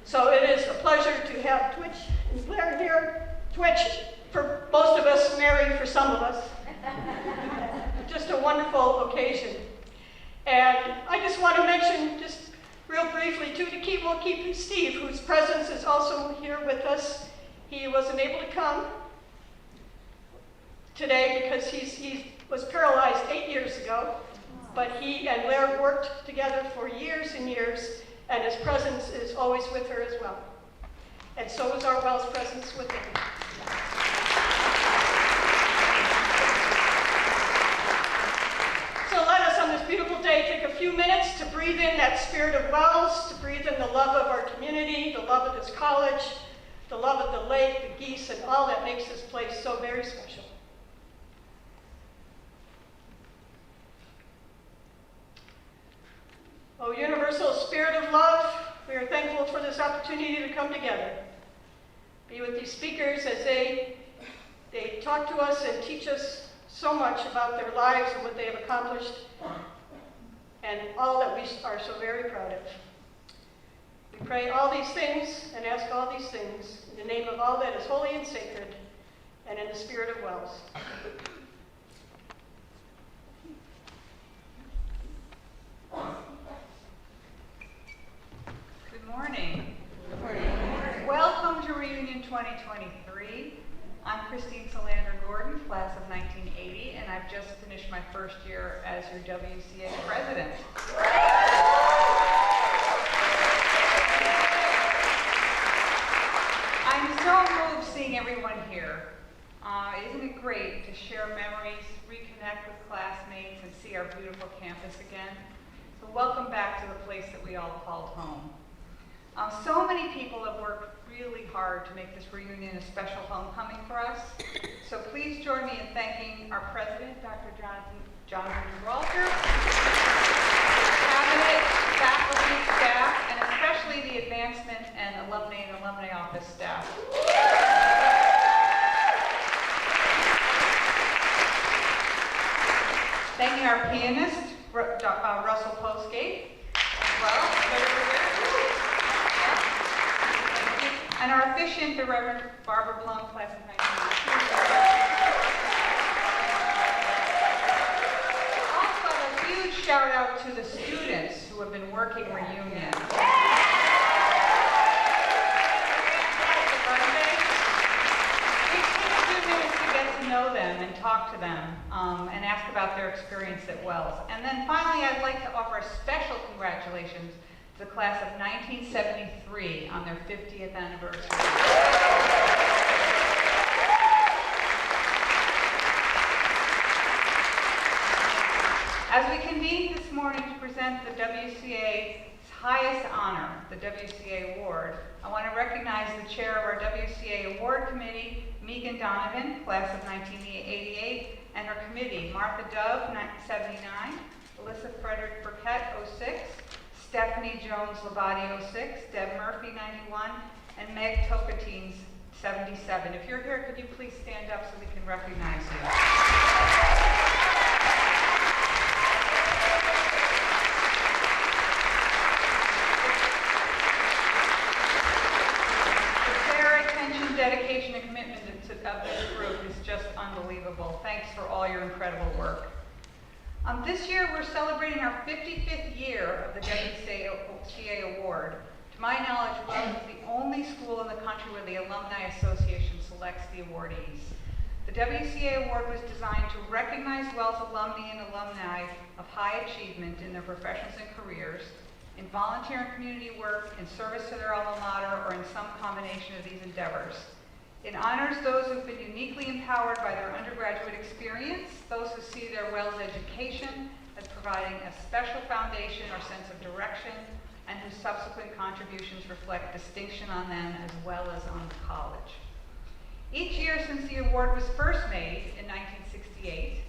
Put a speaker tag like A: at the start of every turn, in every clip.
A: So it is a pleasure to have Twitch and Blair here. Twitch, for most of us, Mary for some of us. Just a wonderful occasion. And I just want to mention, just real briefly, too, we'll keep Steve, whose presence is also here with us. He wasn't able to come today because he was paralyzed 8 years ago, but he and Blair worked together for years and years, and his presence is always with her as well. And so is our Wells presence with him. So let us on this beautiful day take a few minutes to breathe in that spirit of Wells, to breathe in the love of our community, the love of this college, the love of the lake, the geese, and all that makes this place so very special. Oh, universal spirit of love, we are thankful for this opportunity to come together. Be with these speakers as they talk to us and teach us so much about their lives and what they have accomplished, and all that we are so very proud of. We pray all these things and ask all these things in the name of all that is holy and sacred, and in the spirit of Wells.
B: Good morning. Good morning. Welcome to Reunion 2023. I'm Christine Solander Gordon, class of 1980, and I've just finished my first year as your WCA president. I'm so moved seeing everyone here. Isn't it great to share memories, reconnect with classmates, and see our beautiful campus again? So welcome back to the place that we all called home. So many people have worked really hard to make this reunion a special homecoming for us. So please join me in thanking our president, Dr. Jonathan Gibraltar, cabinet, faculty, staff, and especially the advancement and alumni office staff. Thanking our pianist, Russell Postgate, as well. And our officiant, the Reverend Barbara Blum, class of 1982. Also, a huge shout out to the students who have been working reunion. It took a few minutes to get to to know them and talk to them and ask about their experience at Wells. And then finally, I'd like to offer a special congratulations to the class of 1973 on their 50th anniversary. As we convene this morning to present the WCA's highest honor, the WCA Award, I want to recognize the chair of our WCA Award Committee, Megan Donovan, class of 1988, and her committee, Martha Dove, 1979, Alyssa Frederick Burkett, 06, Stephanie Jones Labati, 06, Deb Murphy, 91, and Meg Tocatines, 77. If you're here, could you please stand up so we can recognize you? Dedication and commitment of this group is just unbelievable. Thanks for all your incredible work. This year we're celebrating our 55th year of the WCA Award. To my knowledge, Wells is the only school in the country where the Alumni Association selects the awardees. The WCA Award was designed to recognize Wells alumni and alumni of high achievement in their professions and careers, in volunteer and community work, in service to their alma mater, or in some combination of these endeavors. It honors those who've been uniquely empowered by their undergraduate experience, those who see their Wells education as providing a special foundation or sense of direction, and whose subsequent contributions reflect distinction on them as well as on the college. Each year since the award was first made in 1968,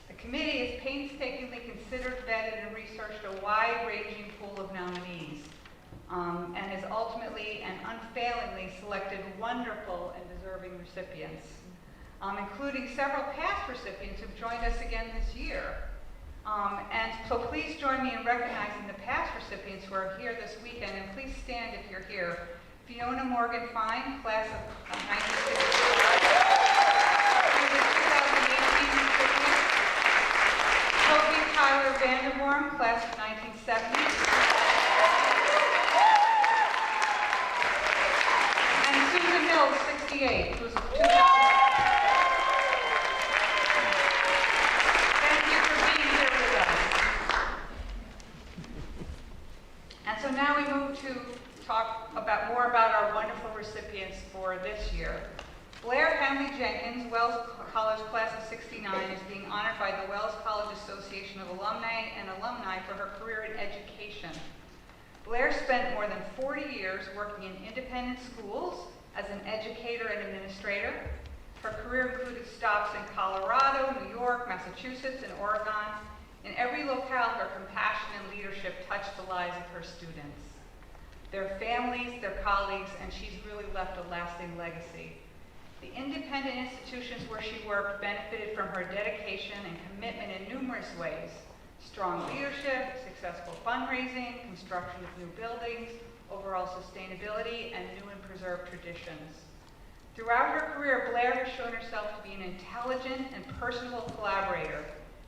B: the committee has painstakingly considered, vetted, and researched a wide-ranging pool of nominees, and has ultimately and unfailingly selected wonderful and deserving recipients, including several past recipients who've joined us again this year. And so please join me in recognizing the past recipients who are here this weekend, and please stand if you're here. Fiona Morgan Fine, class of 1964. Toby Tyler Vanderborn, class of 1970. And Susan Mills, 68, who's 2000. Thank you for being here with us. And so now we move to talk more about our wonderful recipients for this year. Blair Handley Jenkins, Wells College class of 69, is being honored by the Wells College Association of Alumnae and Alumni for her career in education. Blair spent more than 40 years working in independent schools as an educator and administrator. Her career included stops in Colorado, New York, Massachusetts, and Oregon. In every locale, her compassion and leadership touched the lives of her students, their families, their colleagues, and she's really left a lasting legacy. The independent institutions where she worked benefited from her dedication and commitment in numerous ways: strong leadership, successful fundraising, construction of new buildings, overall sustainability, and new and preserved traditions. Throughout her career, Blair has shown herself to be an intelligent and personable collaborator,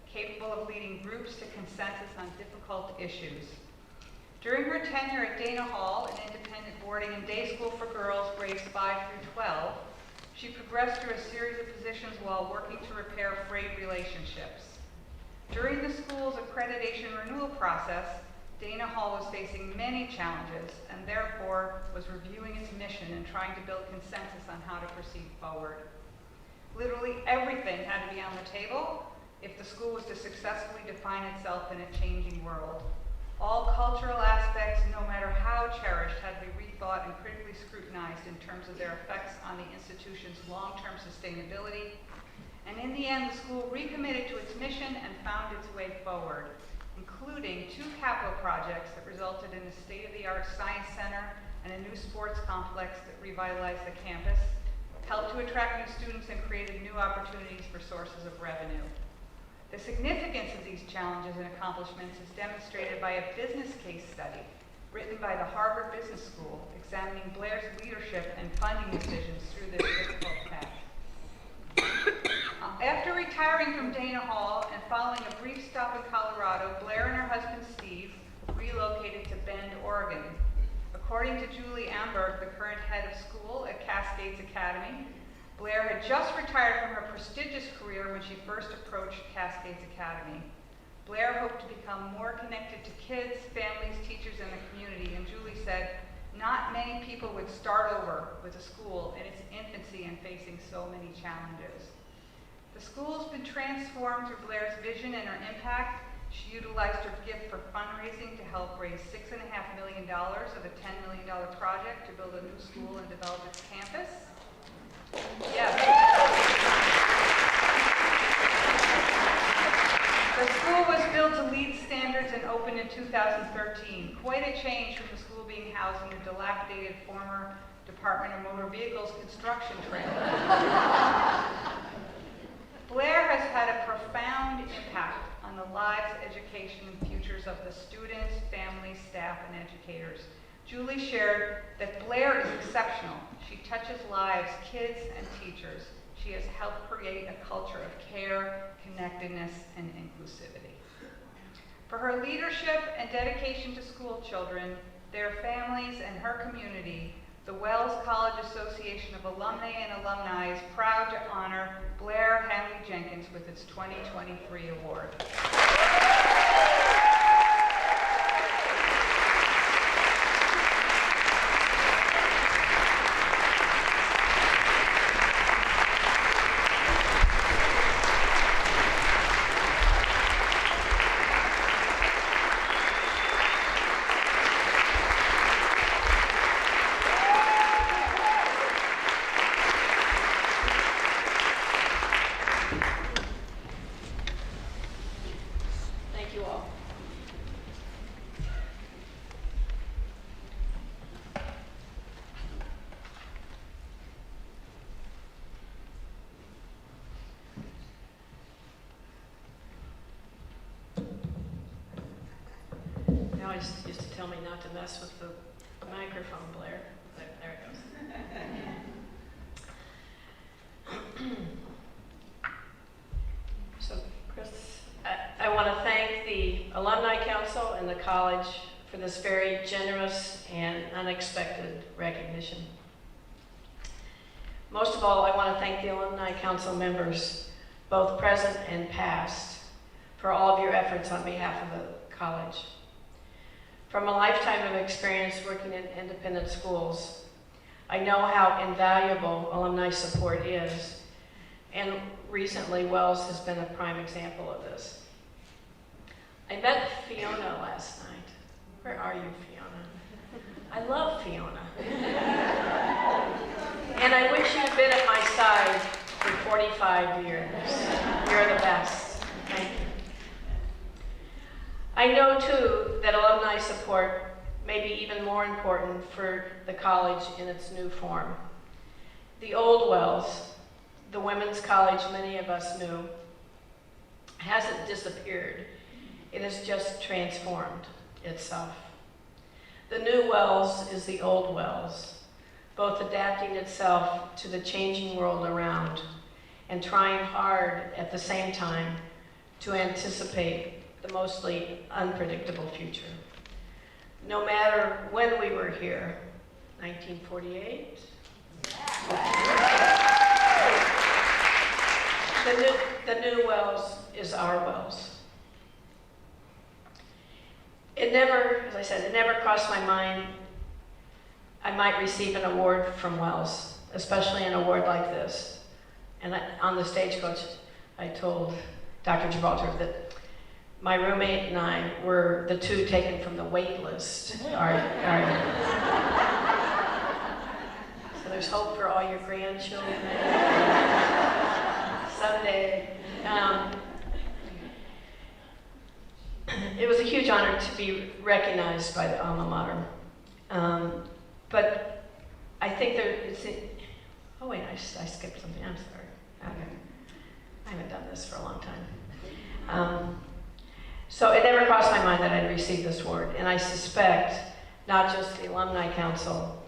B: capable of leading groups to consensus on difficult issues. During her tenure at Dana Hall, an independent boarding and day school for girls grades 5 through 12, she progressed through a series of positions while working to repair frayed relationships. During the school's accreditation renewal process, Dana Hall was facing many challenges and therefore was reviewing its mission and trying to build consensus on how to proceed forward. Literally everything had to be on the table if the school was to successfully define itself in a changing world. All cultural aspects, no matter how cherished, had to be rethought and critically scrutinized in terms of their effects on the institution's long-term sustainability. And in the end, the school recommitted to its mission and found its way forward, including 2 capital projects that resulted in a state-of-the-art science center and a new sports complex that revitalized the campus, helped to attract new students, and created new opportunities for sources of revenue. The significance of these challenges and accomplishments is demonstrated by a business case study written by the Harvard Business School, examining Blair's leadership and funding decisions through this difficult path. After retiring from Dana Hall and following a brief stop in Colorado, Blair and her husband Steve relocated to Bend, Oregon. According to Julie Amberg, the current head of school at Cascades Academy, Blair had just retired from her prestigious career when she first approached Cascades Academy. Blair hoped to become more connected to kids, families, teachers, and the community, and Julie said, not many people would start over with a school in its infancy and facing so many challenges. The school's been transformed through Blair's vision and her impact. She utilized her gift for fundraising to help raise $6.5 million of a $10 million project to build a new school and develop its campus. Yes. The school was built to LEED standards and opened in 2013. Quite a change from the school being housed in a dilapidated former Department of Motor Vehicles construction trailer. Blair has had a profound impact on the lives, education, and futures of the students, families, staff, and educators. Julie shared that Blair is exceptional. She touches lives, kids, and teachers. She has helped create a culture of care, connectedness, and inclusivity. For her leadership and dedication to school children, their families, and her community, the Wells College Association of Alumnae and Alumni is proud to honor Blair Handley Jenkins with its 2023 award.
C: Used to tell me not to mess with the microphone, Blair. There it goes. So, Chris, I want to thank the Alumni Council and the college for this very generous and unexpected recognition. Most of all, I want to thank the Alumni Council members, both present and past, for all of your efforts on behalf of the college. From a lifetime of experience working in independent schools, I know how invaluable alumni support is, and recently Wells has been a prime example of this. I met Fiona last night. Where are you, Fiona? I love Fiona. And I wish you'd been at my side for 45 years. You're the best. Thank you. I know, too, that alumni support may be even more important for the college in its new form. The old Wells, the women's college many of us knew, hasn't disappeared. It has just transformed itself. The new Wells is the old Wells, both adapting itself to the changing world around and trying hard at the same time to anticipate the mostly unpredictable future. No matter when we were here, 1948? The new Wells is our Wells. It never, as I said, it never crossed my mind I might receive an award from Wells, especially an award like this. And on the stagecoach, I told Dr. Gibraltar that my roommate and I were the two taken from the wait list. So there's hope for all your grandchildren someday. It was a huge honor to be recognized by the alma mater. But I think oh wait, I skipped something, I'm sorry. Okay. I haven't done this for a long time. So it never crossed my mind that I'd receive this award, and I suspect not just the Alumni Council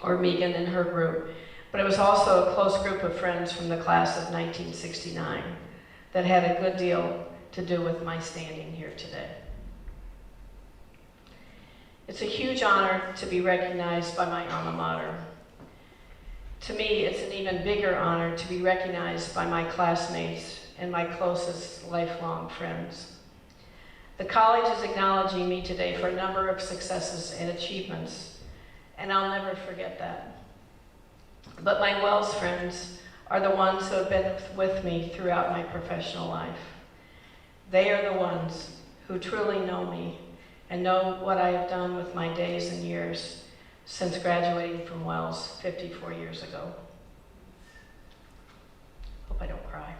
C: or Megan and her group, but it was also a close group of friends from the class of 1969 that had a good deal to do with my standing here today. It's a huge honor to be recognized by my alma mater, To me, it's an even bigger honor to be recognized by my classmates and my closest lifelong friends. The college is acknowledging me today for a number of successes and achievements, and I'll never forget that. But my Wells friends are the ones who have been with me throughout my professional life. They are the ones who truly know me and know what I have done with my days and years since graduating from Wells 54 years ago. Hope I don't cry.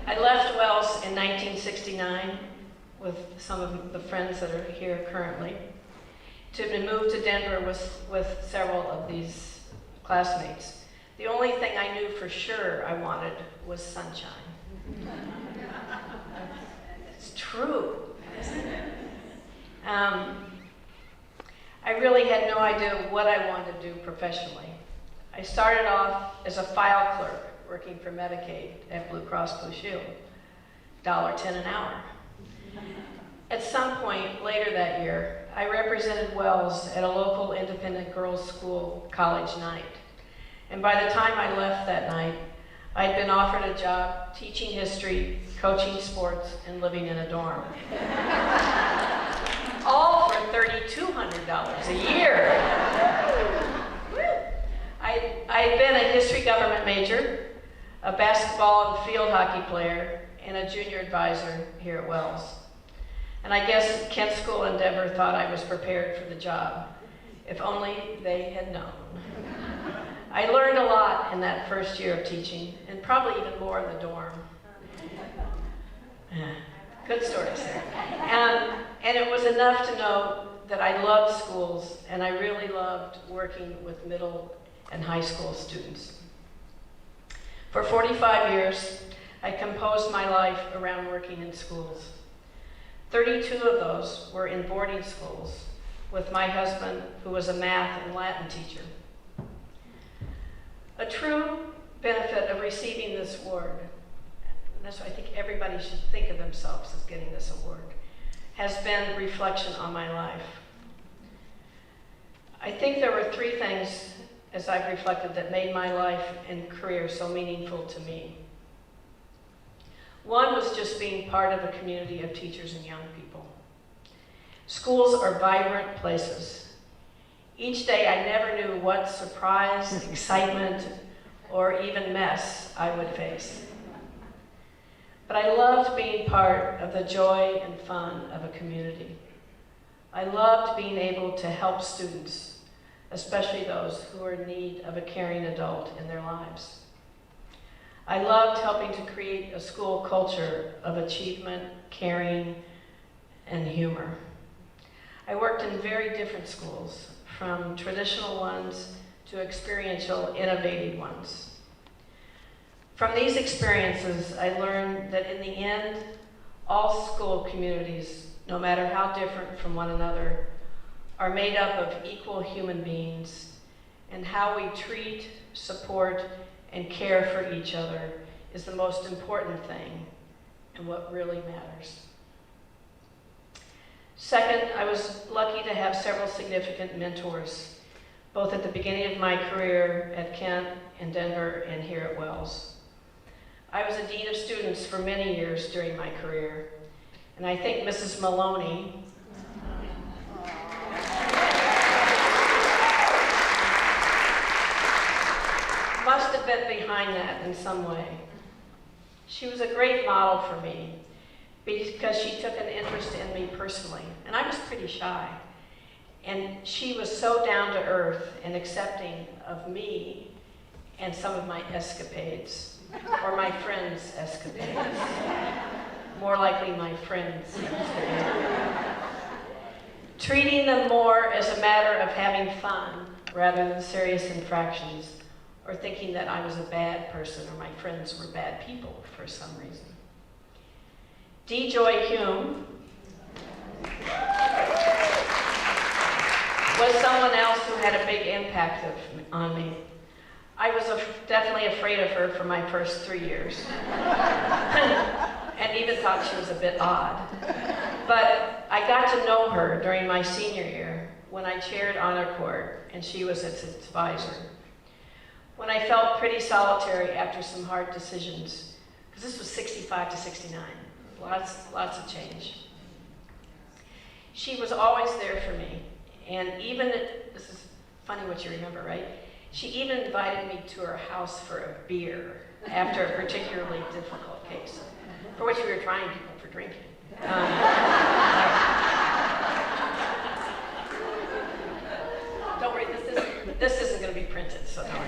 C: I left Wells in 1969 with some of the friends that are here currently to move to Denver with several of these classmates. The only thing I knew for sure I wanted was sunshine. It's true, isn't it? I really had no idea what I wanted to do professionally. I started off as a file clerk working for Medicaid at Blue Cross Blue Shield, $1.10 an hour. At some point later that year, I represented Wells at a local independent girls' school college night. And by the time I left that night, I'd been offered a job teaching history, coaching sports, and living in a dorm. All for $3,200 a year. I'd been a history government major, a basketball and field hockey player, and a junior advisor here at Wells. And I guess Kent School in Denver thought I was prepared for the job, if only they had known. I learned a lot in that first year of teaching, and probably even more in the dorm. Good stories there. And it was enough to know that I loved schools, and I really loved working with middle and high school students. For 45 years, I composed my life around working in schools. 32 of those were in boarding schools with my husband, who was a math and Latin teacher. A true benefit of receiving this award, and that's why I think everybody should think of themselves as getting this award, has been reflection on my life. I think there were three things, as I've reflected, that made my life and career so meaningful to me. One was just being part of a community of teachers and young people. Schools are vibrant places. Each day I never knew what surprise, excitement, or even mess I would face. But I loved being part of the joy and fun of a community. I loved being able to help students, especially those who are in need of a caring adult in their lives. I loved helping to create a school culture of achievement, caring, and humor. I worked in very different schools, from traditional ones to experiential, innovative ones. From these experiences, I learned that in the end, all school communities, no matter how different from one another, are made up of equal human beings, and how we treat, support, and care for each other is the most important thing and what really matters. Second, I was lucky to have several significant mentors, both at the beginning of my career at Kent and Denver and here at Wells. I was a dean of students for many years during my career, and I think Mrs. Maloney must have been behind that in some way. She was a great model for me because she took an interest in me personally, and I was pretty shy. And she was so down to earth and accepting of me and some of my escapades, or my friends' escapades. More likely my friends' escapades. Treating them more as a matter of having fun rather than serious infractions, or thinking that I was a bad person or my friends were bad people for some reason. D. Joy Hume was someone else who had a big impact on me. I was definitely afraid of her for my first 3 years, and even thought she was a bit odd. But I got to know her during my senior year when I chaired honor court and she was its advisor. when I felt pretty solitary after some hard decisions, because this was 65 to 69, lots of change. She was always there for me, and even, this is funny what you remember, right? She even invited me to her house for a beer after a particularly difficult case, for which we were trying people for drinking. Don't worry, this isn't going to be printed, so don't worry.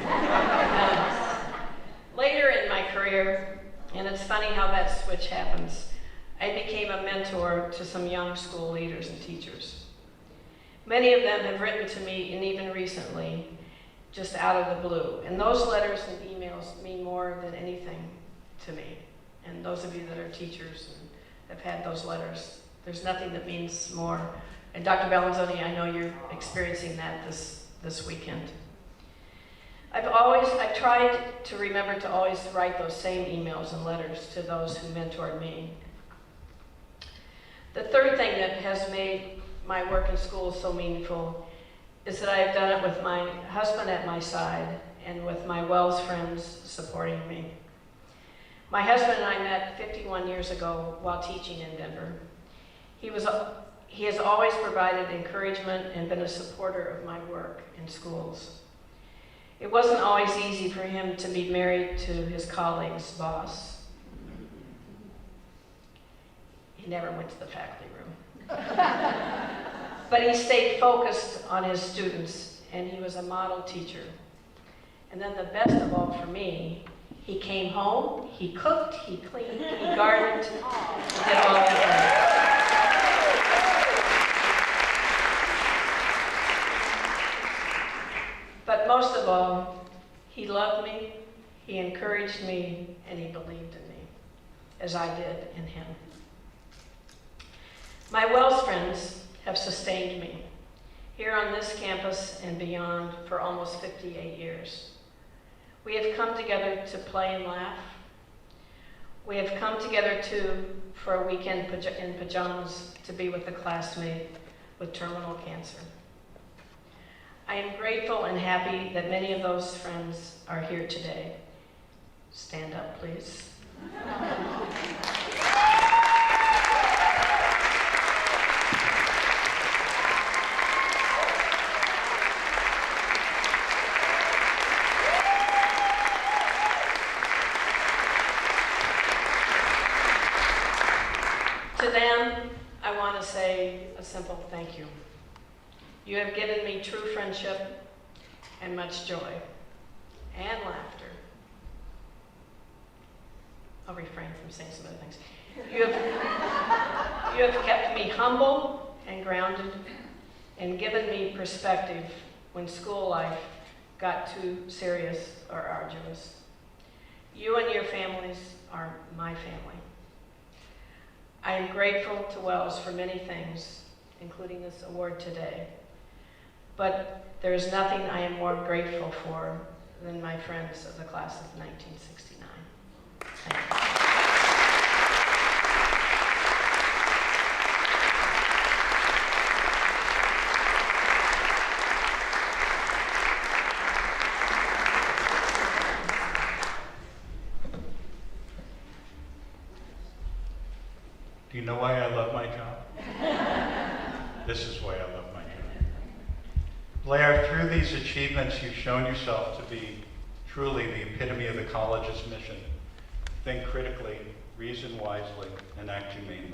C: Later in my career, and it's funny how that switch happens, I became a mentor to some young school leaders and teachers. Many of them have written to me, and even recently, just out of the blue. And those letters and emails mean more than anything to me. And those of you that are teachers and have had those letters, there's nothing that means more. And Dr. Bellanzoni, I know you're experiencing that this weekend. I've tried to remember to always write those same emails and letters to those who mentored me. The third thing that has made my work in school so meaningful is that I have done it with my husband at my side and with my WELS friends supporting me. My husband and I met 51 years ago while teaching in Denver. He has always provided encouragement and been a supporter of my work in schools. It wasn't always easy for him to be married to his colleague's boss. He never went to the faculty room. But he stayed focused on his students, and he was a model teacher. And then the best of all for me, he came home, he cooked, he cleaned, he gardened, he did all that. But most of all, he loved me, he encouraged me, and he believed in me, as I did in him. My WELS friends have sustained me here on this campus and beyond for almost 58 years. We have come together to play and laugh. We have come together for a weekend in pajamas to be with a classmate with terminal cancer. I am grateful and happy that many of those friends are here today. Stand up, please. To them, I want to say a simple thank you. You have given me true friendship and much joy and laughter. I'll refrain from saying some other things. You have kept me humble and grounded and given me perspective when school life got too serious or arduous. You and your families are my family. I am grateful to WELS for many things, including this award today. But there is nothing I am more grateful for than my friends of the class of 1969. Thank you.
D: Do you know why I love my job? This is why I love my job. Blair, through these achievements, you've shown yourself to be truly the epitome of the college's mission. Think critically, reason wisely, and act humanely.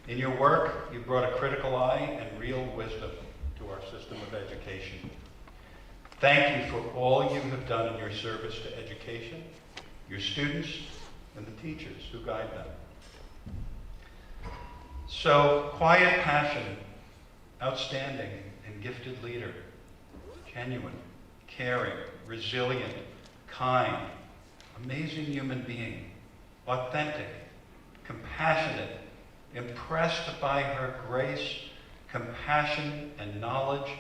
D: In your work, you brought a critical eye and real wisdom to our system of education. Thank you for all you have done in your service to education, your students, and the teachers who guide them. So, quiet passion, outstanding and gifted leader, genuine, caring, resilient, kind, amazing human being, authentic, compassionate, impressed by her grace, compassion, and knowledge,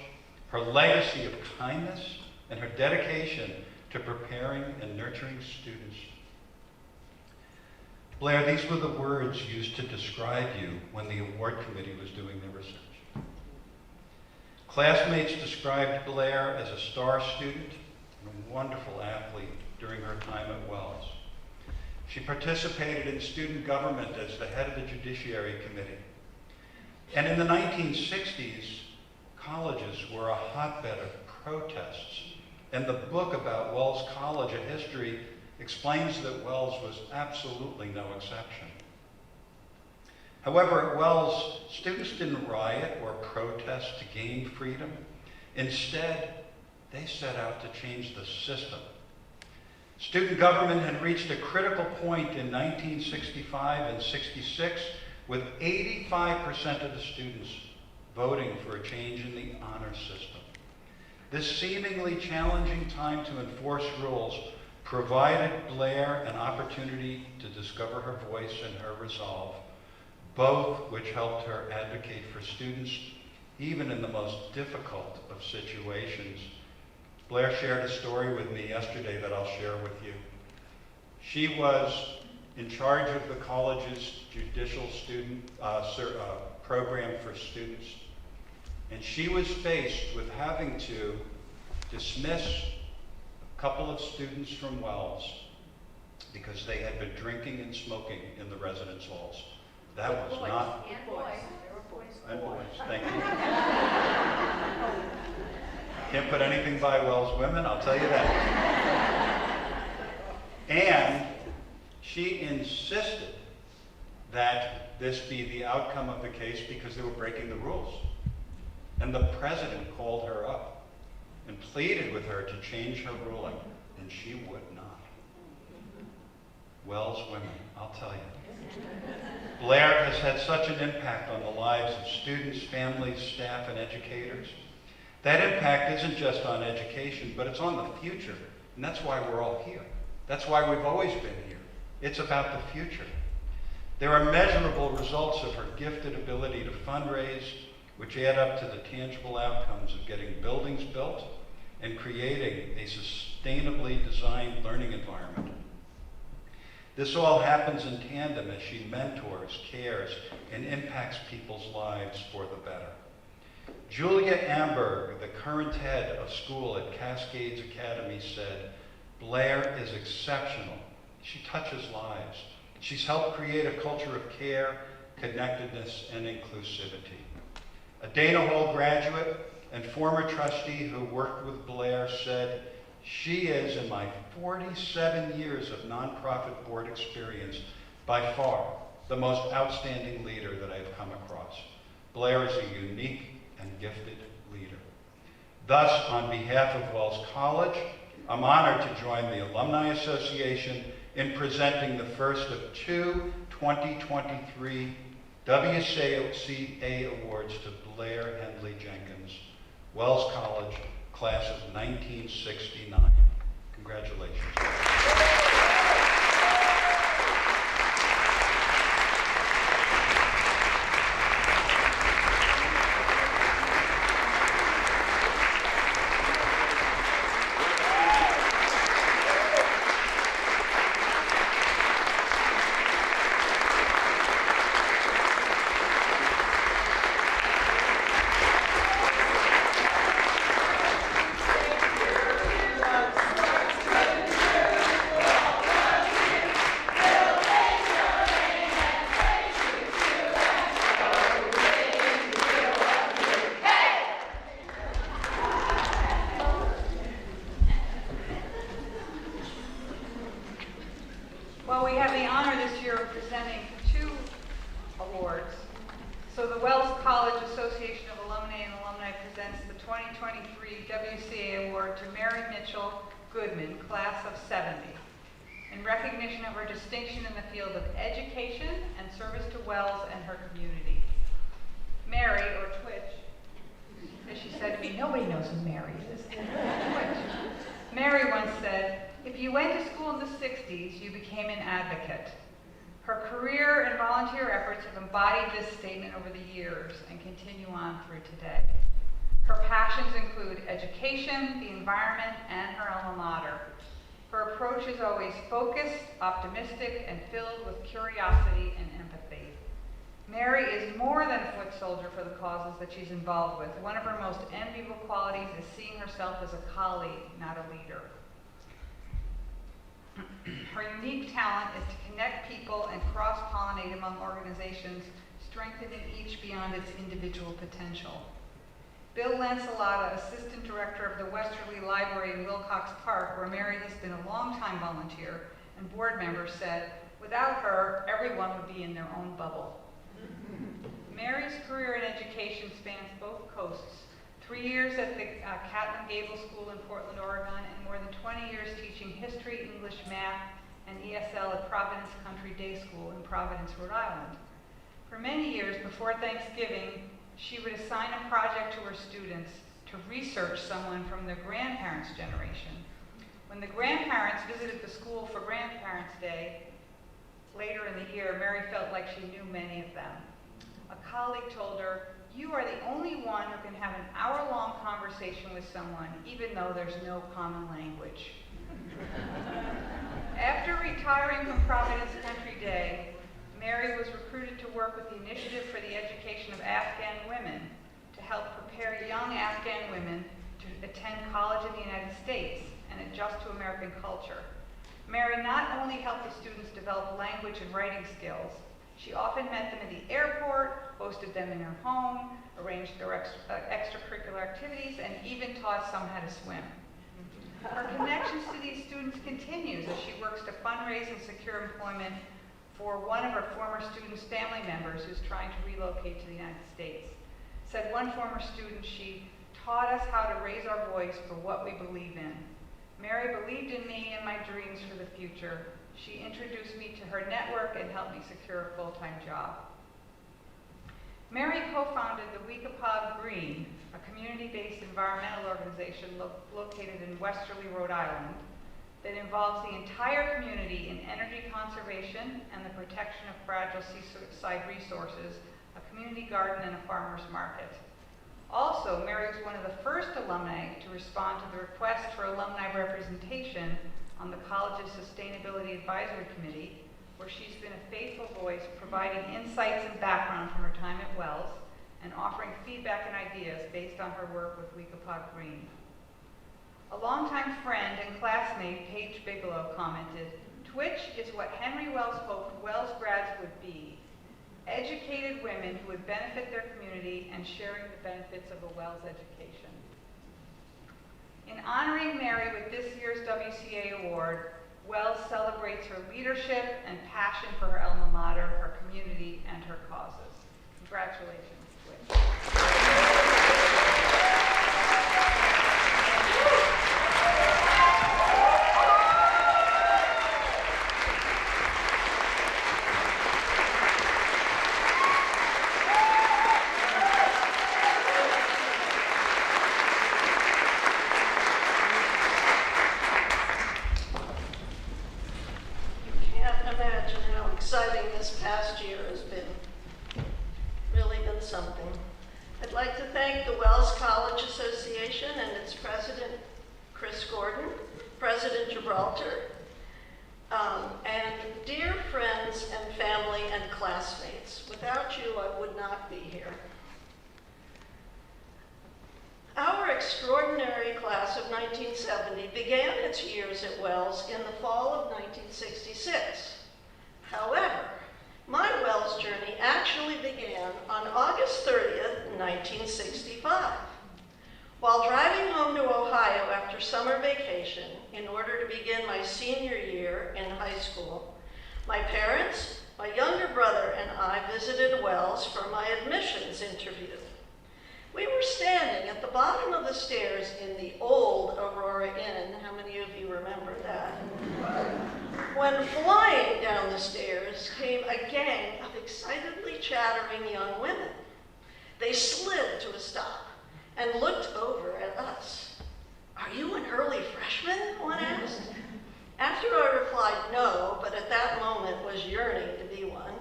D: her legacy of kindness, and her dedication to preparing and nurturing students. Blair, these were the words used to describe you when the award committee was doing their research. Classmates described Blair as a star student, and a wonderful athlete during her time at Wells. She participated in student government as the head of the Judiciary Committee. And in the 1960s, colleges were a hotbed of protests. And the book about Wells College, A History, explains that Wells was absolutely no exception. However, at Wells, students didn't riot or protest to gain freedom. Instead, they set out to change the system. Student government had reached a critical point in 1965 and 66, with 85% of the students voting for a change in the honor system. This seemingly challenging time to enforce rules provided Blair an opportunity to discover her voice and her resolve, both which helped her advocate for students even in the most difficult of situations. Blair shared a story with me yesterday that I'll share with you. She was in charge of the college's judicial student program for students, and she was faced with having to dismiss a couple of students from Wells because they had been drinking and smoking in the residence halls. That was not...
C: And boys.
D: And boys, thank you. Can't put anything by Wells women, I'll tell you that. And she insisted that this be the outcome of the case because they were breaking the rules. And the president called her up and pleaded with her to change her ruling, and she would not. Wells women, I'll tell you. Blair has had such an impact on the lives of students, families, staff, and educators. That impact isn't just on education, but it's on the future, and that's why we're all here. That's why we've always been here. It's about the future. There are measurable results of her gifted ability to fundraise, which add up to the tangible outcomes of getting buildings built and creating a sustainably designed learning environment. This all happens in tandem as she mentors, cares, and impacts people's lives for the better. Julia Amberg, the current head of school at Cascades Academy, said, "Blair is exceptional. She touches lives. She's helped create a culture of care, connectedness, and inclusivity." A Dana Hall graduate and former trustee who worked with Blair said, "She is, in my 47 years of nonprofit board experience, by far the most outstanding leader that I've come across. Blair is a unique and gifted leader." Thus, on behalf of Wells College, I'm honored to join the Alumni Association in presenting the first of two 2023 WCA Awards to Blair Handley Jenkins, Wells College, class of 1969. Congratulations.
B: Well, we have the honor this year of presenting two awards. So the Wells College Association of Alumni and Alumni presents the 2023 WCA Award to Mary Mitchell Goodman, class of 70, in recognition of her distinction in the field of education and service to Wells and her community. Mary, or Twitch, as she said to me, nobody knows who Mary is. Twitch. Mary once said, "If you went to school in the 60s, you became an advocate." Her career and volunteer efforts have embodied this statement over the years and continue on through today. Her passions include education, the environment, and her alma mater. Her approach is always focused, optimistic, and filled with curiosity and empathy. Mary is more than a foot soldier for the causes that she's involved with. One of her most enviable qualities is seeing herself as a colleague, not a leader. Her unique talent is to connect people and cross-pollinate among organizations, strengthening each beyond its individual potential. Bill Lancelota, Assistant Director of the Westerly Library in Wilcox Park, where Mary has been a longtime volunteer and board member, said, "Without her, everyone would be in their own bubble." Mary's career in education spans both coasts. 3 years at the Catlin Gable School in Portland, Oregon, and more than 20 years teaching history, English, math, and ESL at Providence Country Day School in Providence, Rhode Island. For many years before Thanksgiving, she would assign a project to her students to research someone from their grandparents' generation. When the grandparents visited the school for Grandparents' Day later in the year, Mary felt like she knew many of them. A colleague told her, "You are the only one who can have an hour-long conversation with someone, even though there's no common language." After retiring from Providence Country Day, Mary was recruited to work with the Initiative for the Education of Afghan Women to help prepare young Afghan women to attend college in the United States and adjust to American culture. Mary not only helped the students develop language and writing skills, she often met them at the airport, hosted them in her home, arranged their extracurricular activities, and even taught some how to swim. Her connections to these students continues as she works to fundraise and secure employment for one of her former students' family members who's trying to relocate to the United States. Said one former student, "She taught us how to raise our voice for what we believe in. Mary believed in me and my dreams for the future. She introduced me to her network and helped me secure a full-time job." Mary co-founded the Weekapaug Green, a community-based environmental organization located in Westerly, Rhode Island, that involves the entire community in energy conservation and the protection of fragile seaside resources, a community garden, and a farmer's market. Also, Mary was one of the first alumni to respond to the request for alumni representation on the college's Sustainability Advisory Committee, where she's been a faithful voice, providing insights and background from her time at Wells and offering feedback and ideas based on her work with Weekapaug Green. A longtime friend and classmate, Paige Bigelow, commented, "Twitch is what Henry Wells hoped Wells grads would be, educated women who would benefit their community and sharing the benefits of a Wells education." In honoring Mary with this year's WCA award, Wells celebrates her leadership and passion for her alma mater, her community, and her causes. Congratulations, Twitch.
C: Something. I'd like to thank the Wells College Association and its president, Chris Gordon, President Gibraltar, and dear friends and family and classmates. Without you, I would not be here. Our extraordinary class of 1970 began its years at Wells in the fall of 1966. However, my Wells journey actually began on August 30th, 1965. While driving home to Ohio after summer vacation in order to begin my senior year in high school, my parents, my younger brother, and I visited Wells for my admissions interview. We were standing at the bottom of the stairs in the old Aurora Inn. How many of you remember that? When flying down the stairs came a gang of excitedly chattering young women. They slid to a stop and looked over at us. "Are you an early freshman?" one asked. After I replied no, but at that moment was yearning to be one,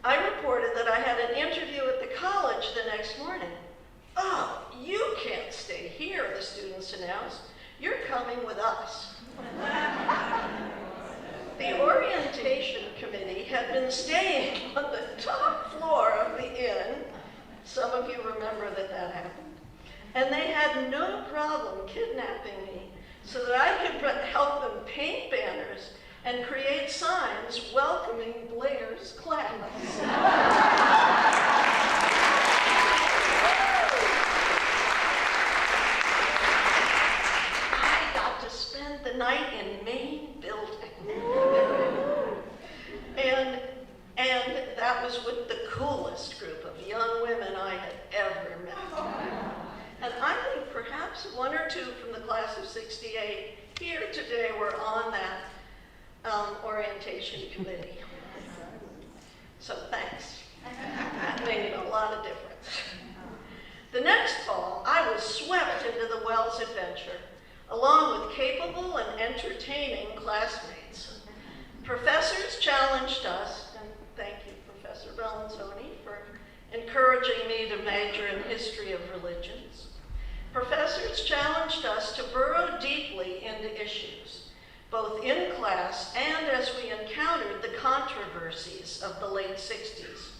C: I reported that I had an interview at the college the next morning. "Oh, you can't stay here," the students announced. "You're coming with us." The orientation committee had been staying on the top floor
A: Some of you remember that that happened. And they had no problem kidnapping me so that I could help them paint banners and create signs welcoming Blair's class. I got to spend the night in main building. And that was with the coolest group of young women I had ever met. And I think perhaps one or two from the class of '68 here today were on that orientation committee. So thanks. That made a lot of difference. The next fall, I was swept into the Wells adventure, along with capable and entertaining classmates. Professors challenged us, and thank you, Professor Bellanzoni, for encouraging me to major in history of religions. Professors challenged us to burrow deeply into issues, both in class and as we encountered the controversies of the late 60s.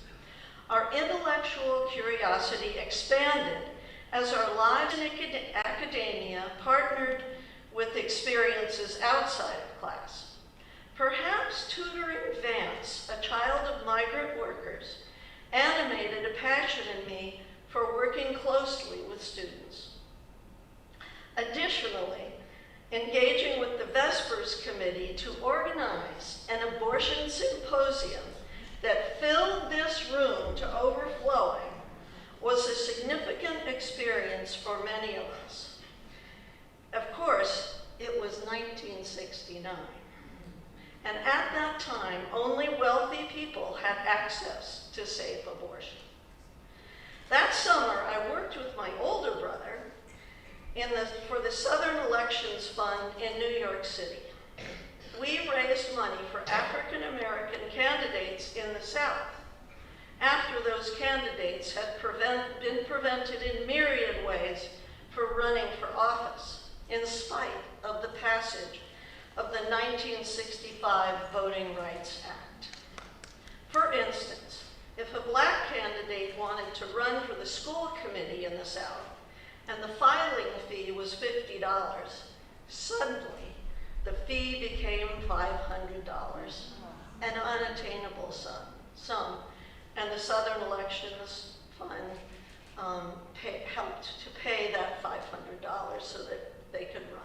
A: Our intellectual curiosity expanded as our lives in academia partnered with experiences outside of class. Perhaps tutoring Vance, a child of migrant workers, animated a passion in me for working closely with students. Additionally, engaging with the Vespers Committee to organize an abortion symposium that filled this room to overflowing was a significant experience for many of us. Of course, it was 1969. And at that time, only wealthy people had access to safe abortion. That summer, I worked with my older brother for the Southern Elections Fund in New York City. We raised money for African American candidates in the South after those candidates had been prevented in myriad ways for running for office, in spite of the passage of the 1965 Voting Rights Act. For instance, if a black candidate wanted to run for the school committee in the South and the filing fee was $50, suddenly the fee became $500, an unattainable sum, and the Southern Elections Fund helped to pay that $500 so that they could run.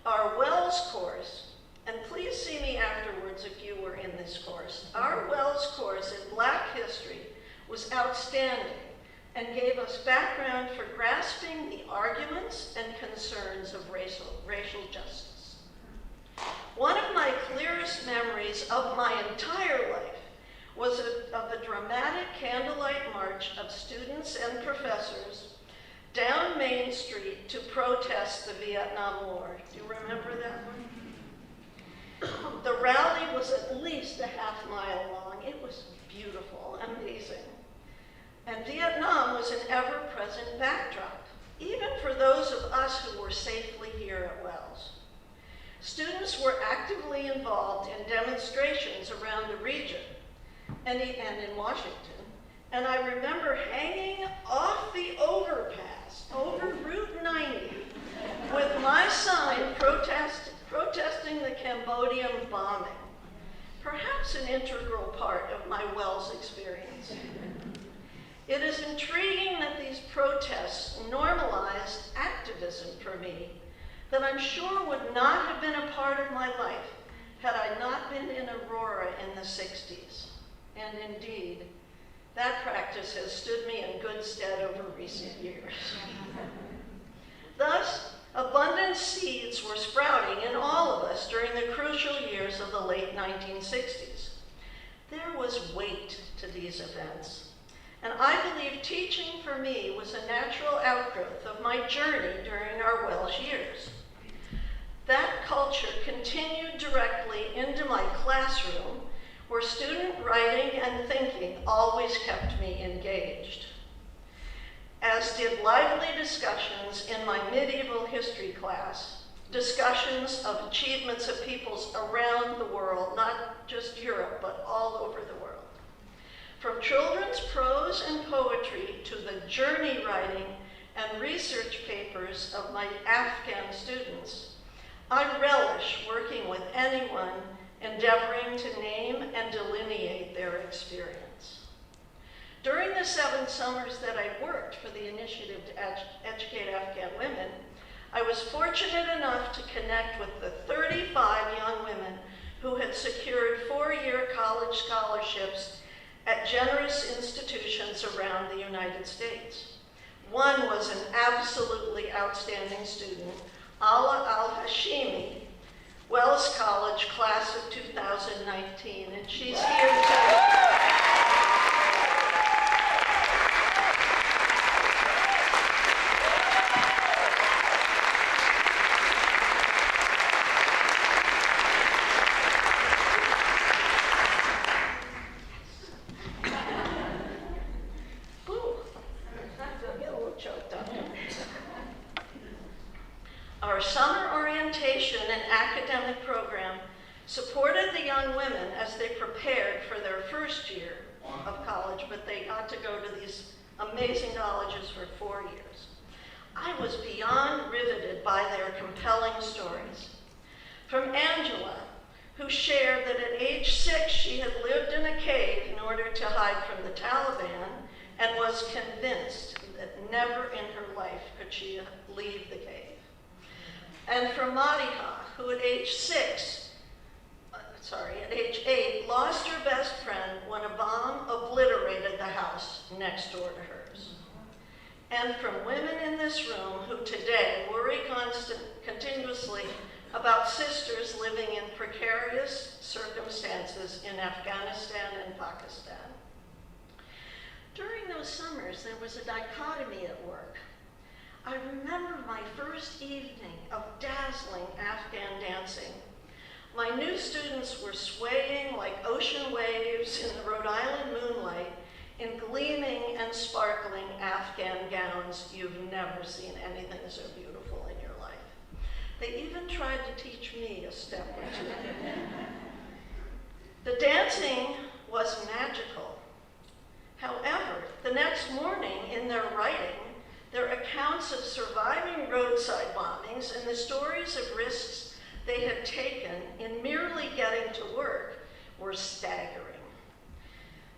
A: Our Wells course, and please see me afterwards if you were in this course, our Wells course in Black history was outstanding and gave us background for grasping the arguments and concerns of racial justice. One of my clearest memories of my entire life was of a dramatic candlelight march of students and professors down Main Street to protest the Vietnam War. Do you remember that one? The rally was at least a half-mile long. It was beautiful, amazing. And Vietnam was an ever-present backdrop, even for those of us who were safely here at Wells. Students were actively involved in demonstrations around the region and in Washington. And I remember hanging off the overpass over Route 90 with my sign protesting the Cambodian bombing, perhaps an integral part of my Wells experience. It is intriguing that these protests normalized activism for me that I'm sure would not have been a part of my life had I not been in Aurora in the 60s. And indeed, that practice has stood me in good stead over recent years. Thus, abundant seeds were sprouting in all of us during the crucial years of the late 1960s. There was weight to these events. And I believe teaching for me was a natural outgrowth of my journey during our Welsh years. That culture continued directly into my classroom, where student writing and thinking always kept me engaged, as did lively discussions in my medieval history class, discussions of achievements of peoples around the world, not just Europe, but all over the world. From children's prose prose and poetry to the journey writing and research papers of my Afghan students, I relish working with anyone endeavoring to name and delineate their experience. During the 7 summers that I worked for the Initiative to Educate Afghan Women, I was fortunate enough to connect with the 35 young women who had secured 4-year college scholarships at generous institutions around the United States. One was an absolutely outstanding student, Ala Al-Hashimi, Wells College, class of 2019, and she's here today. Our summer orientation and academic program supported the young women as they prepared for their first year of college, but they got to go to these amazing colleges for 4 years. I was beyond riveted by their compelling stories. From Angela, who shared that at age 6 she had lived in a cave in order to hide from the Taliban and was convinced that never in her life could she leave the cave. And from Madiha, who at age 8, lost her best friend when a bomb obliterated the house next door to hers. And from women in this room who today worry continuously about sisters living in precarious circumstances in Afghanistan and Pakistan. During those summers, there was a dichotomy at work. I remember my first evening of dazzling Afghan dancing. My new students were swaying like ocean waves in the Rhode Island moonlight in gleaming and sparkling Afghan gowns. You've never seen anything so beautiful in your life. They even tried to teach me a step or two. The dancing was magical. However, the next morning in their writing, their accounts of surviving roadside bombings and the stories of risks they had taken in merely getting to work were staggering.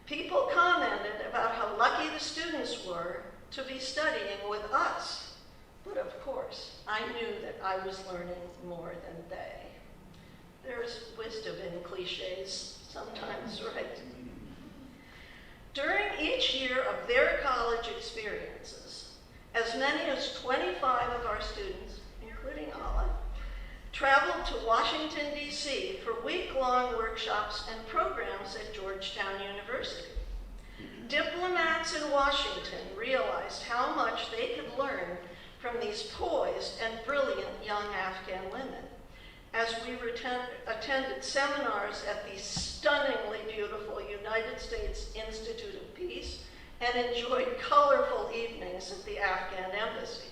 A: People commented about how lucky the students were to be studying with us. But of course, I knew that I was learning more than they. There's wisdom in cliches sometimes, right? During each year of their college experiences, as many as 25 of our students, including Ala, traveled to Washington, D.C. for week-long workshops and programs at Georgetown University. Diplomats in Washington realized how much they could learn from these poised and brilliant young Afghan women as we attended seminars at the stunningly beautiful United States Institute of Peace and enjoyed colorful evenings at the Afghan Embassy.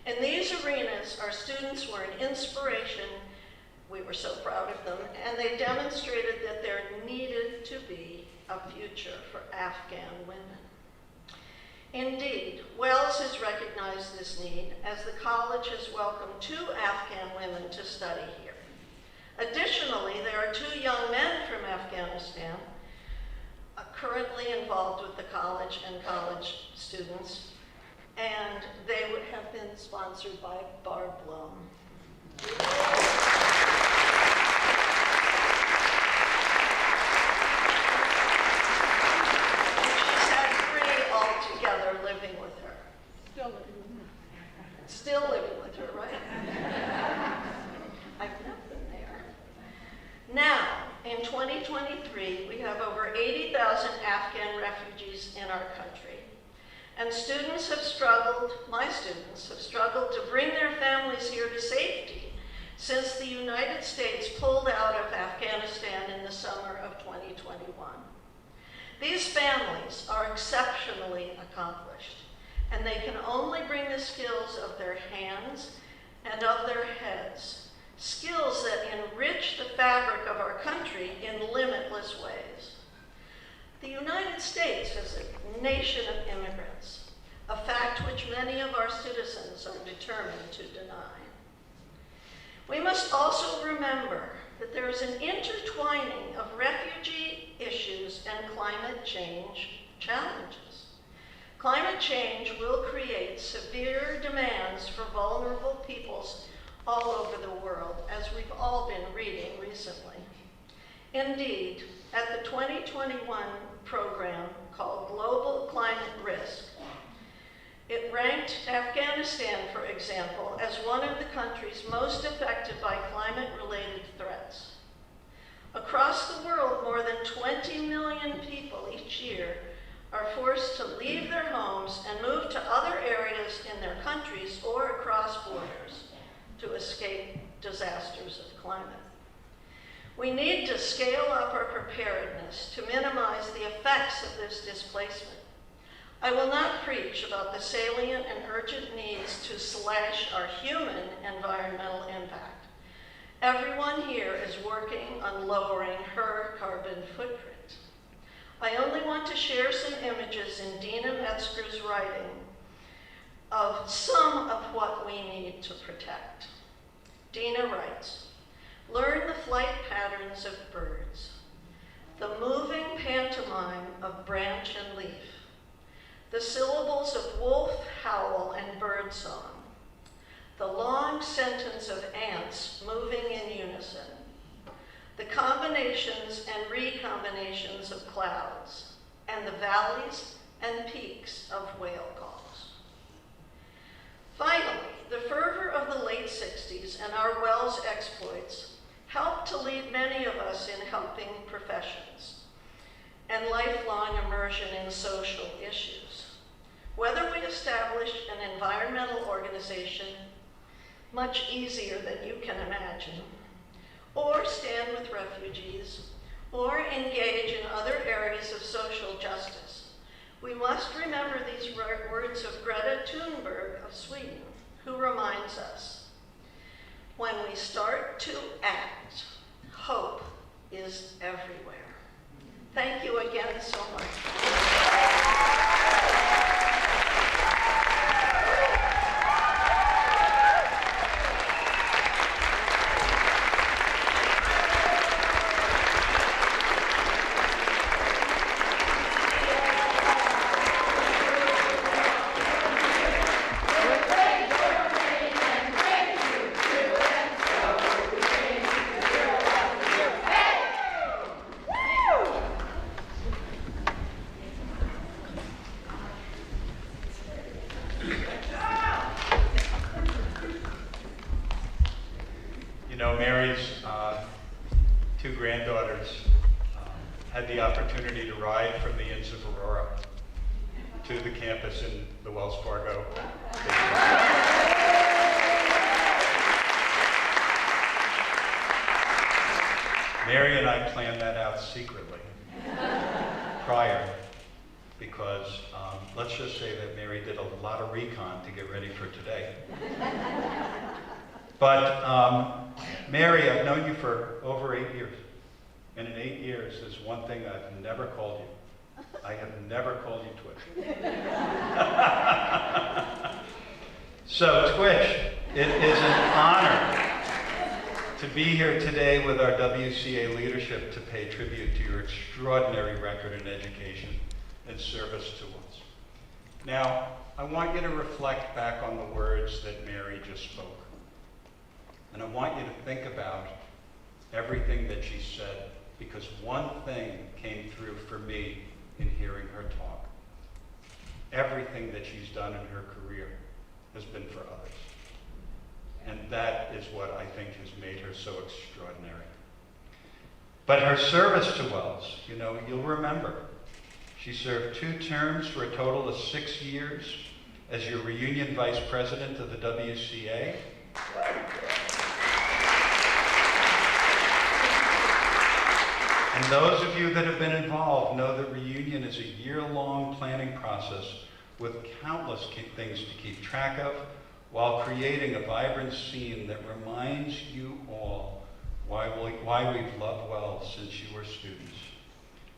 A: In these arenas, our students were an inspiration. We were so proud of them, and they demonstrated that there needed to be a future for Afghan women. Indeed, Wells has recognized this need as the college has welcomed 2 Afghan women to study here. Additionally, there are 2 young men from Afghanistan currently involved with the college and college students, and they would have been sponsored by Barb Blum. Together living with her. Still living with her, right? I've not been there. Now, in 2023, we have over 80,000 Afghan refugees in our country. And my students have struggled to bring their families here to safety since the United States pulled out of Afghanistan in the summer of 2021. These families are exceptionally accomplished, and they can only bring the skills of their hands and of their heads, skills that enrich the fabric of our country in limitless ways. The United States is a nation of immigrants, a fact which many of our citizens are determined to deny. We must also remember that there is an intertwining of refugee issues and climate change challenges. Climate change will create severe demands for vulnerable peoples all over the world, as we've all been reading recently. Indeed, at the 2021 program called Global Climate Risk, it ranked Afghanistan, for example, as one of the countries most affected by climate-related threats. Across the world, more than 20 million people each year are forced to leave their homes and move to other areas in their countries or across borders to escape disasters of climate. We need to scale up our preparedness to minimize the effects of this displacement. I will not preach about the salient and urgent needs to slash our human environmental impact. Everyone here is working on lowering her carbon footprint. I only want to share some images in Dina Metzger's writing of some of what we need to protect. Dina writes, "Learn the flight patterns of birds, the moving pantomime of branch and leaf, the syllables of wolf howl and bird song, the long sentence of ants moving in unison, the combinations and recombinations of clouds, and the valleys and peaks of whale calls." Finally, the fervor of the late 60s and our WELS exploits helped to lead many of us in helping professions and lifelong immersion in social issues. Whether we established an environmental organization, much easier than you can imagine, or stand with refugees, or engage in other areas of social justice, we must remember these words of Greta Thunberg of Sweden, who reminds us, when we start to act, hope is everywhere. Thank you again so much.
D: Mary's two granddaughters had the opportunity to ride from the Inns of Aurora to the campus in the Wells Fargo. Mary and I planned that out secretly prior, because let's just say that Mary did a lot of recon to get ready for today. But Mary, I've known you for over 8 years. And in 8 years, there's one thing I've never called you. I have never called you Twitch. So Twitch, it is an honor to be here today with our WCA leadership to pay tribute to your extraordinary record in education and service to us. Now, I want you to reflect back on the words that Mary just spoke. And I want you to think about everything that she said, because one thing came through for me in hearing her talk. Everything that she's done in her career has been for others. And that is what I think has made her so extraordinary. But her service to Wells, you'll remember, she served 2 terms for a total of 6 years as your reunion vice president of the WCA. And those of you that have been involved know that reunion is a year-long planning process with countless things to keep track of, while creating a vibrant scene that reminds you all why we've loved Wells since you were students.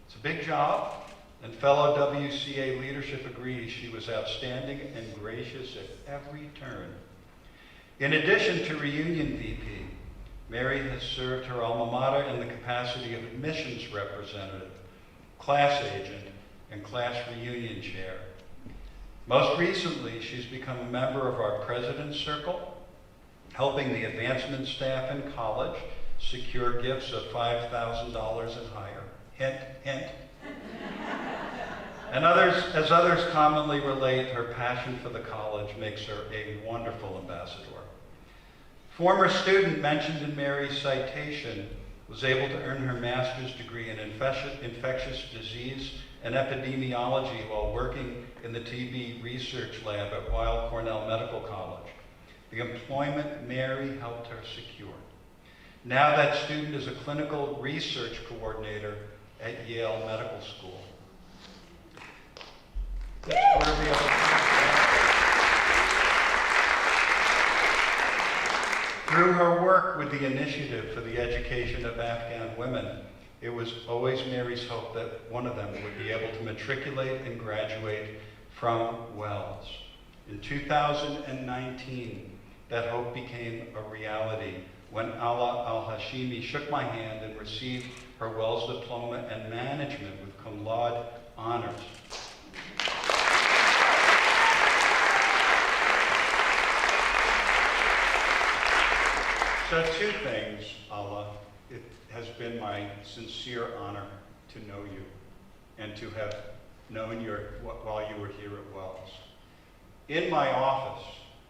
D: It's a big job, and fellow WCA leadership agrees she was outstanding and gracious at every turn. In addition to reunion VP, Mary has served her alma mater in the capacity of admissions representative, class agent, and class reunion chair. Most recently, she's become a member of our President's Circle, helping the advancement staff in college secure gifts of $5,000 and higher. Hint, hint. And as others commonly relate, her passion for the college makes her a wonderful ambassador. Former student mentioned in Mary's citation was able to earn her master's degree in infectious disease and epidemiology while working in the TB research lab at Weill Cornell Medical College, the employment Mary helped her secure. Now that student is a clinical research coordinator at Yale Medical School. That's worthy of Through her work with the Initiative for the Education of Afghan Women, it was always Mary's hope that one of them would be able to matriculate and graduate from Wells. In 2019, that hope became a reality when Ala Al-Hashimi shook my hand and received her Wells Diploma in Management with cum laude honors. So two things, Ala. It has been my sincere honor to know you and to have known you while you were here at Wells. In my office,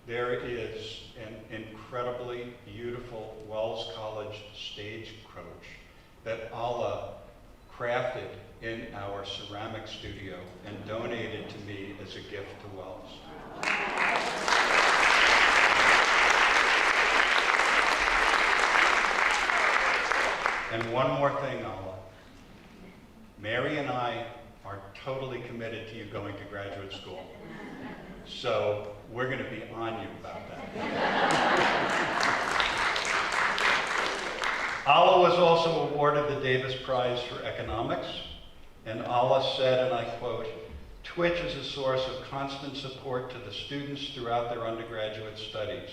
D: there is an incredibly beautiful Wells College stagecoach that Ala crafted in our ceramic studio and donated to me as a gift to Wells. And one more thing, Ala. Mary and I are totally committed to you going to graduate school. So we're going to be on you about that. Ala was also awarded the Davis Prize for Economics, and Ala said, and I quote, "Twitch is a source of constant support to the students throughout their undergraduate studies.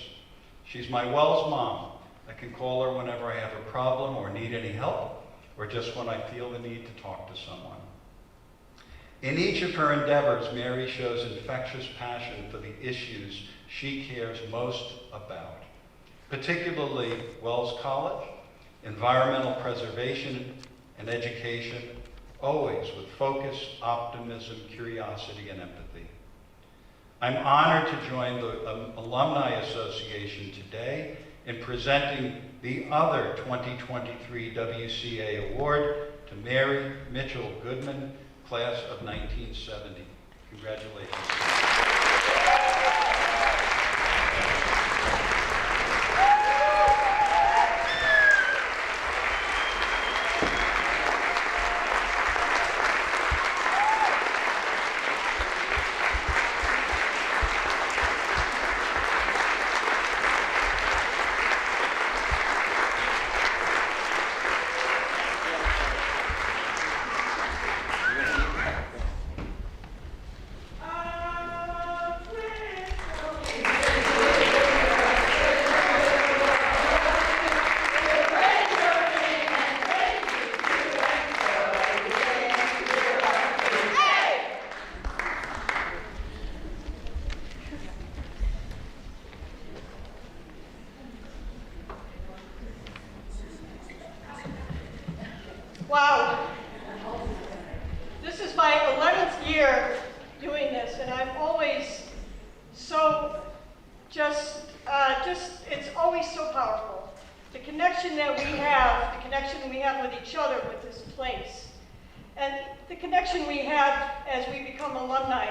D: She's my Wells mom. I can call her whenever I have a problem or need any help, or just when I feel the need to talk to someone." In each of her endeavors, Mary shows infectious passion for the issues she cares most about, particularly Wells College, environmental preservation, and education, always with focus, optimism, curiosity, and empathy. I'm honored to join the Alumni Association today in presenting the other 2023 WCA Award to Mary Mitchell Goodman, class of 1970. Congratulations.
A: Wow. This is my 11th year doing this, and I'm always so it's always so powerful. The connection that we have, the connection we have with each other, with this place, and the connection we have as we become alumni,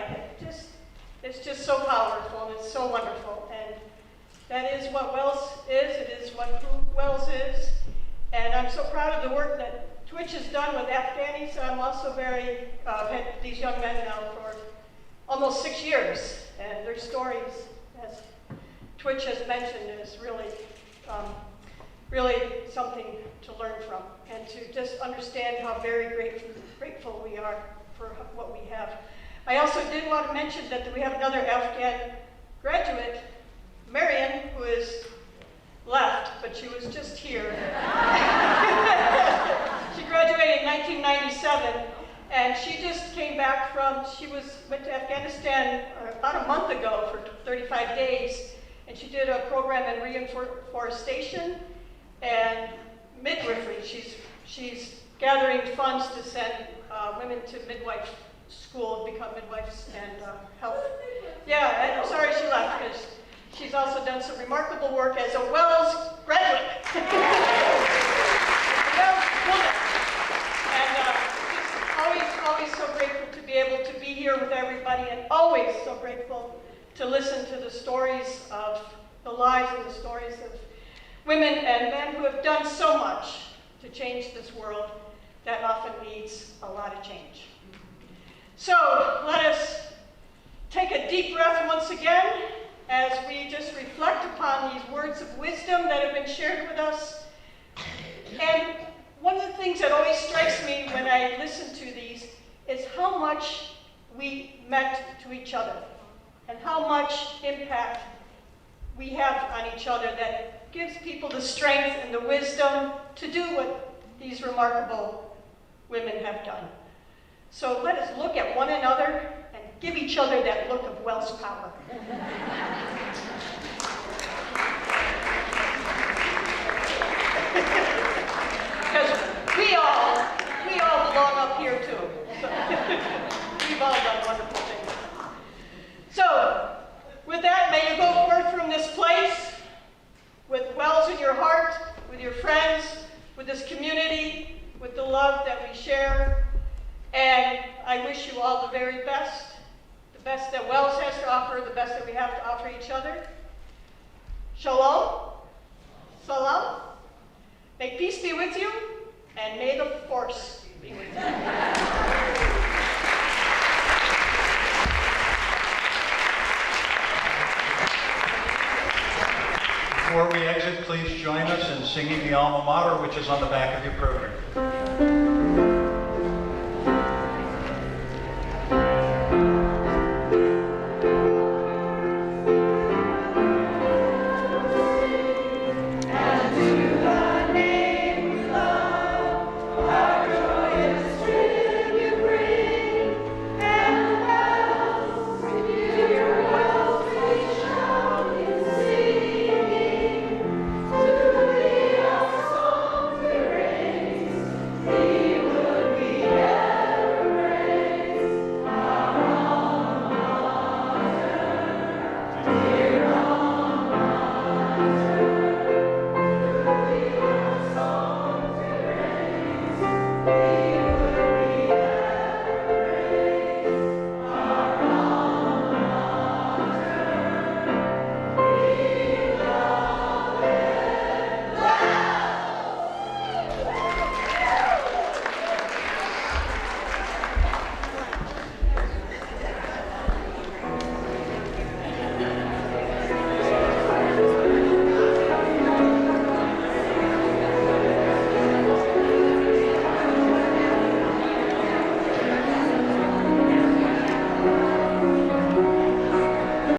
A: it's just so powerful, and it's so wonderful. And that is what Wells is, it is what Wells is, and I'm so proud of the work that Twitch has done with Afghanis. I'm also I've had these young men now for almost 6 years, and their stories, as Twitch has mentioned, is really something to learn from, and to just understand how very grateful we are for what we have. I also did want to mention that we have another Afghan graduate, Marion, who is left, but she was just here. She graduated in 1997, and she just came back from, went to Afghanistan about a month ago for 35 days, and she did a program in reforestation and midwifery. She's gathering funds to send women to midwife school, become midwives and help. Yeah, and sorry she left, because she's also done some remarkable work as a Wells graduate. And always so grateful to be able to be here with everybody, and always so grateful to listen to the stories of the lives and the stories of women and men who have done so much to change this world that often needs a lot of change. So let us take a deep breath once again as we just reflect upon these words of wisdom that have been shared with us. And one of the things that always strikes me when I listen to these is how much we meant to each other and how much impact we have on each other that gives people the strength and the wisdom to do what these remarkable women have done. So let us look at one another and give each other that look of Wells power. Because we all belong up here too. So we've all done wonderful things. So with that, may you go forth from this place with Wells in your heart, with your friends, with this community, with the love that we share. And I wish you all the very best. The best that Wells has to offer, the best that we have to offer each other. Shalom. Salam. May peace be with you, and may the force be with you.
D: Before we exit, please join us in singing the alma mater, which is on the back of your program.